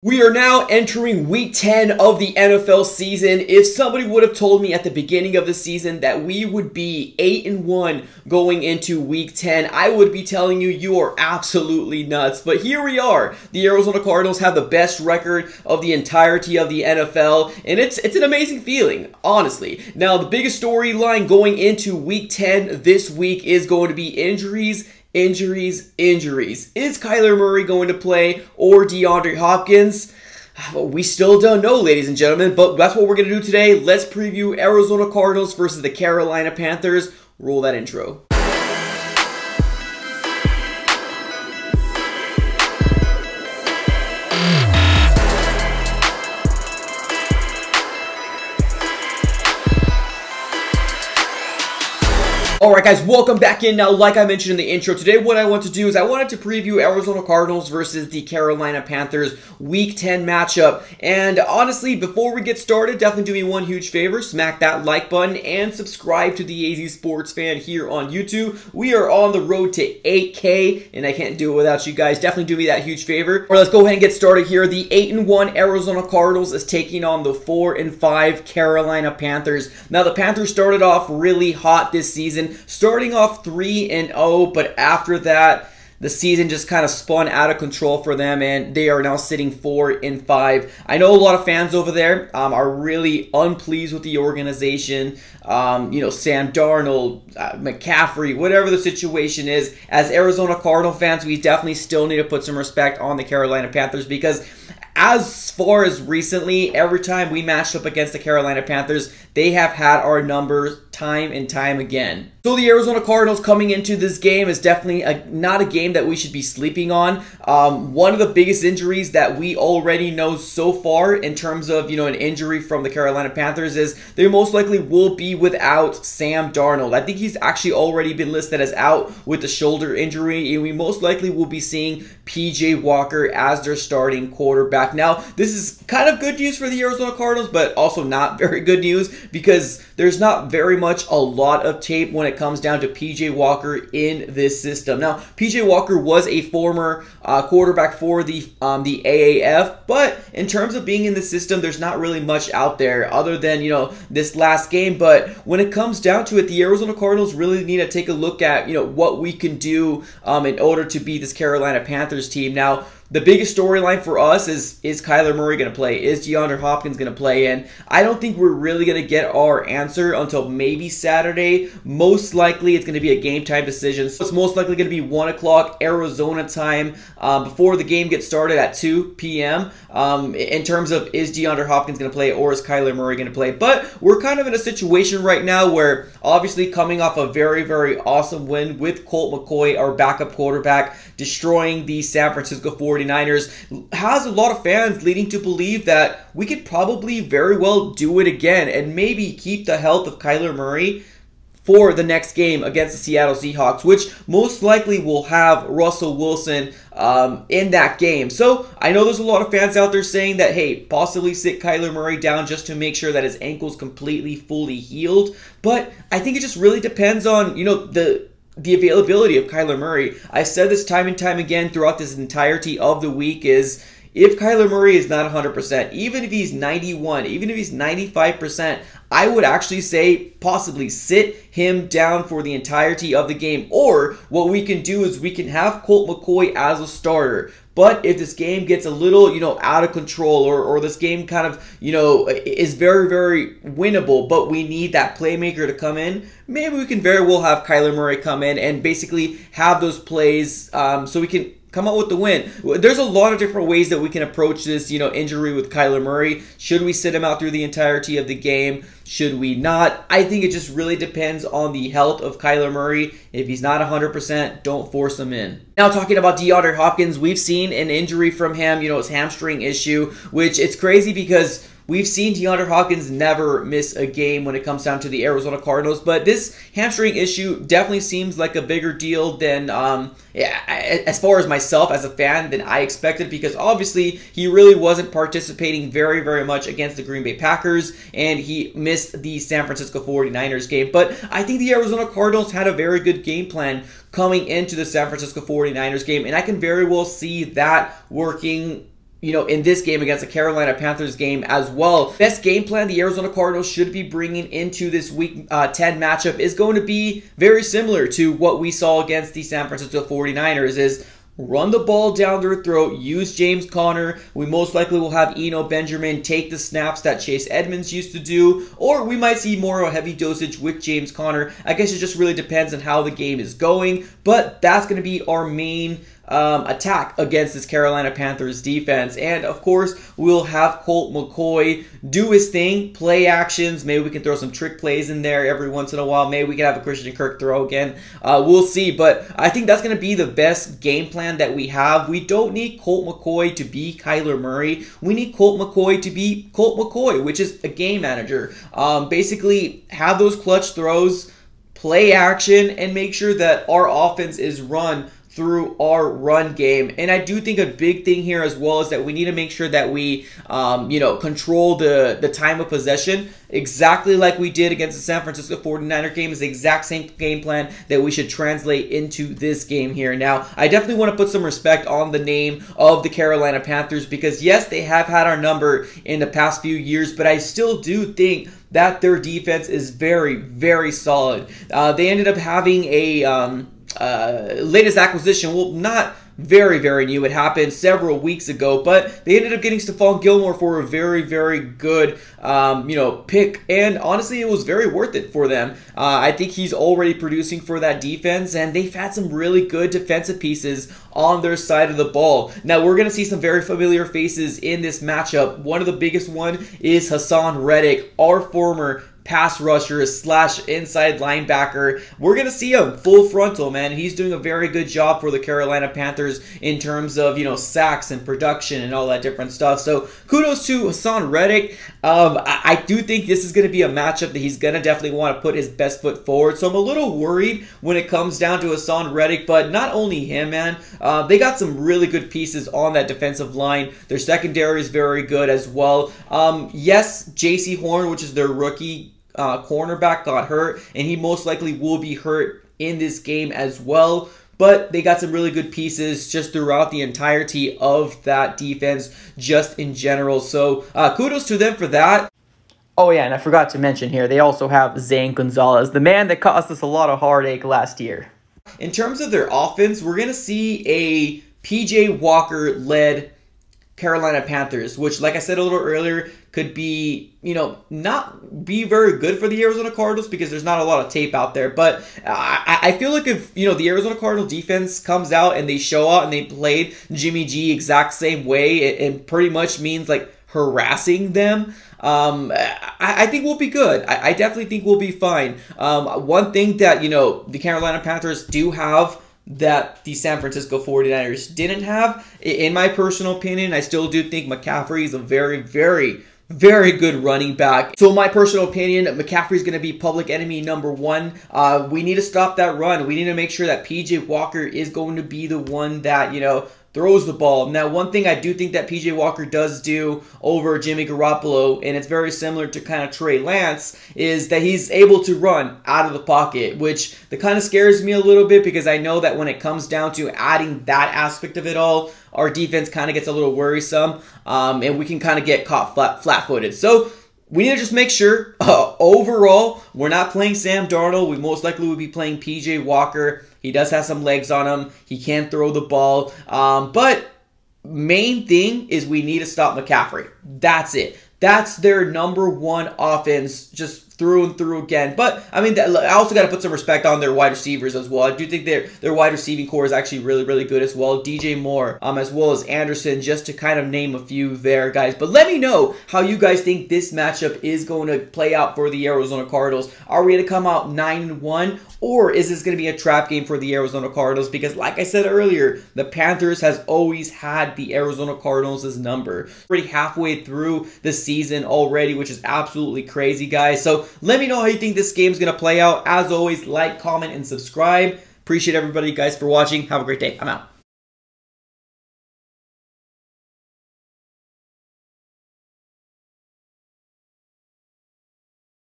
We are now entering week 10 of the NFL season. If somebody would have told me at the beginning of the season that we would be 8-1 going into week 10, I would be telling you, you are absolutely nuts. But here we are. The Arizona Cardinals have the best record of the entirety of the NFL, and it's an amazing feeling, honestly. Now, the biggest storyline going into week 10 this week is going to be injuries. Injuries. Is Kyler Murray going to play or DeAndre Hopkins? We still don't know, ladies and gentlemen, but that's what we're going to do today. Let's preview Arizona Cardinals versus the Carolina Panthers. Roll that intro. Alright guys, welcome back in. Now, like I mentioned in the intro, today what I want to do is I wanted to preview Arizona Cardinals versus the Carolina Panthers Week 10 matchup. And honestly, before we get started, definitely do me one huge favor. Smack that like button and subscribe to the AZ Sports Fan here on YouTube. We are on the road to 8K, and I can't do it without you guys. Definitely do me that huge favor. Alright, let's go ahead and get started here. The 8-1 Arizona Cardinals is taking on the 4-5 Carolina Panthers. Now, the Panthers started off really hot this season, starting off 3-0, but after that, the season just kind of spun out of control for them, and they are now sitting 4-5. I know a lot of fans over there are really unpleased with the organization. Sam Darnold, McCaffrey, whatever the situation is. As Arizona Cardinal fans, we definitely still need to put some respect on the Carolina Panthers, because as far as recently, every time we matched up against the Carolina Panthers, they have had our numbers time and time again. So the Arizona Cardinals coming into this game is definitely not a game that we should be sleeping on. One of the biggest injuries that we already know so far in terms of, an injury from the Carolina Panthers is they most likely will be without Sam Darnold. I think he's actually already been listed as out with the shoulder injury, and we most likely will be seeing PJ Walker as their starting quarterback. Now, this is kind of good news for the Arizona Cardinals, but also not very good news, because there's not very much a lot of tape when it comes down to PJ Walker in this system. Now, PJ Walker was a former quarterback for the AAF, but in terms of being in the system, there's not really much out there other than, this last game. But when it comes down to it, the Arizona Cardinals really need to take a look at, what we can do in order to beat this Carolina Panthers team. Now, the biggest storyline for us is Kyler Murray going to play? Is DeAndre Hopkins going to play? And I don't think we're really going to get our answer until maybe Saturday. Most likely, it's going to be a game time decision. So it's most likely going to be 1 o'clock Arizona time before the game gets started at 2 p.m. In terms of, is DeAndre Hopkins going to play or is Kyler Murray going to play? But we're kind of in a situation right now where, obviously, coming off a very, very awesome win with Colt McCoy, our backup quarterback, destroying the San Francisco 49ers, has a lot of fans leading to believe that we could probably very well do it again and maybe keep the health of Kyler Murray for the next game against the Seattle Seahawks, which most likely will have Russell Wilson in that game. So I know there's a lot of fans out there saying that, hey, possibly sit Kyler Murray down just to make sure that his ankle's completely, fully healed. But I think it just really depends on, the availability of Kyler Murray. I said this time and time again throughout this entirety of the week is, if Kyler Murray is not 100%, even if he's 91, even if he's 95%, I would actually say possibly sit him down for the entirety of the game. Or what we can do is we can have Colt McCoy as a starter. But if this game gets a little, out of control, or this game kind of, is very, very winnable, but we need that playmaker to come in, maybe we can very well have Kyler Murray come in and basically have those plays so we can come out with the win. There's a lot of different ways that we can approach this, injury with Kyler Murray. Should we sit him out through the entirety of the game? Should we not? I think it just really depends on the health of Kyler Murray. If he's not 100%, don't force him in. Now, talking about DeAndre Hopkins, we've seen an injury from him, his hamstring issue, which it's crazy because we've seen DeAndre Hopkins never miss a game when it comes down to the Arizona Cardinals, but this hamstring issue definitely seems like a bigger deal than, as far as myself as a fan, than I expected, because obviously he really wasn't participating very, very much against the Green Bay Packers, and he missed the San Francisco 49ers game. But I think the Arizona Cardinals had a very good game plan coming into the San Francisco 49ers game, and I can very well see that working in this game against the Carolina Panthers game as well. Best game plan the Arizona Cardinals should be bringing into this Week 10 matchup is going to be very similar to what we saw against the San Francisco 49ers, is run the ball down their throat, use James Conner. We most likely will have Eno Benjamin take the snaps that Chase Edmonds used to do, or we might see more of a heavy dosage with James Conner. I guess it just really depends on how the game is going, but that's going to be our main attack against this Carolina Panthers defense. And of course, we'll have Colt McCoy do his thing, play actions. Maybe we can throw some trick plays in there every once in a while. Maybe we can have a Christian Kirk throw again. We'll see, but I think that's going to be the best game plan that we have. We don't need Colt McCoy to be Kyler Murray. We need Colt McCoy to be Colt McCoy, which is a game manager. Basically, have those clutch throws, play action, and make sure that our offense is run through our run game. And I do think a big thing here as well is that we need to make sure that we control the time of possession, exactly like we did against the San Francisco 49er game. Is the exact same game plan that we should translate into this game here. Now, I definitely want to put some respect on the name of the Carolina Panthers, because yes, they have had our number in the past few years, but I still do think that their defense is very, very solid. They ended up having a latest acquisition, well, not very, very new. It happened several weeks ago, but they ended up getting Stephon Gilmore for a very, very good, pick, and honestly, it was very worth it for them. I think he's already producing for that defense, and they've had some really good defensive pieces on their side of the ball. Now, we're going to see some very familiar faces in this matchup. One of the biggest one is Hassan Reddick, our former pass rusher / inside linebacker. We're going to see him full frontal, man. He's doing a very good job for the Carolina Panthers in terms of, sacks and production and all that different stuff. So kudos to Hassan Reddick. I do think this is going to be a matchup that he's going to definitely want to put his best foot forward. So I'm a little worried when it comes down to Hassan Reddick, but not only him, man. They got some really good pieces on that defensive line. Their secondary is very good as well. Yes, J.C. Horn, which is their rookie cornerback, got hurt, and he most likely will be hurt in this game as well. But they got some really good pieces just throughout the entirety of that defense, just in general. So kudos to them for that. Oh yeah, and I forgot to mention here, they also have Zane Gonzalez, the man that caused us a lot of heartache last year. In terms of their offense, we're going to see a P.J. Walker-led Carolina Panthers, which, like I said a little earlier, could be, not be very good for the Arizona Cardinals because there's not a lot of tape out there. But I feel like if, the Arizona Cardinal defense comes out and they show out and they played Jimmy G exact same way, it pretty much means like harassing them. I think we'll be good. I definitely think we'll be fine. One thing that, the Carolina Panthers do have that the San Francisco 49ers didn't have, in my personal opinion, I still do think McCaffrey is a very, very, very good running back. So in my personal opinion, McCaffrey is going to be public enemy number one. We need to stop that run. We need to make sure that P.J. Walker is going to be the one that, throws the ball. Now, one thing I do think that P.J. Walker does do over Jimmy Garoppolo, and it's very similar to kind of Trey Lance, is that he's able to run out of the pocket, which that kind of scares me a little bit because I know that when it comes down to adding that aspect of it all, our defense kind of gets a little worrisome, and we can kind of get caught flat-footed. So we need to just make sure, overall, we're not playing Sam Darnold. We most likely will be playing P.J. Walker. He does have some legs on him. He can throw the ball. But main thing is we need to stop McCaffrey. That's it. That's their number one offense, just through and through again. But, I mean, I also got to put some respect on their wide receivers as well. I do think their wide receiving core is actually really, really good as well. DJ Moore, as well as Anderson, just to kind of name a few there, guys. But let me know how you guys think this matchup is going to play out for the Arizona Cardinals. Are we going to come out 9-1? Or is this going to be a trap game for the Arizona Cardinals? Because like I said earlier, the Panthers has always had the Arizona Cardinals' number. Already halfway through the season already, which is absolutely crazy, guys. So let me know how you think this game is going to play out. As always, like, comment, and subscribe. Appreciate everybody, guys, for watching. Have a great day. I'm out.